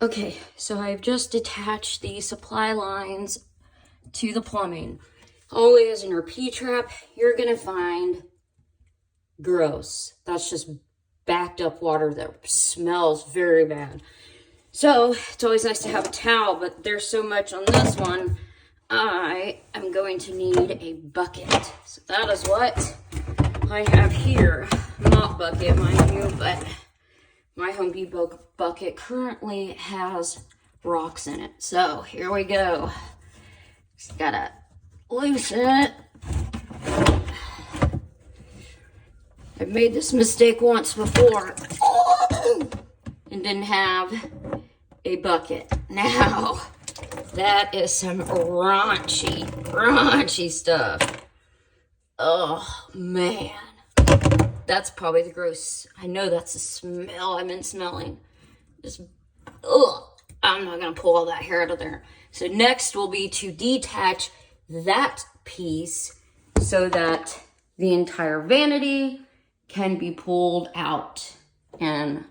Okay, so I've just attached the supply lines to the plumbing. Always in your P-trap, you're gonna find gross. That's just backed up water that smells very bad. So it's always nice to have a towel, but there's so much on this one, I am going to need a bucket. So that is what I have here. Mop bucket, mind you, but my Home Depot bucket currently has rocks in it. So here we go. Just gotta loosen it. I've made this mistake once before and didn't have a bucket. Now, that is some raunchy stuff. Oh, man. That's probably the gross. I know that's the smell I've been smelling. Just, ugh. I'm not going to pull all that hair out of there. So next will be to detach that piece so that the entire vanity can be pulled out and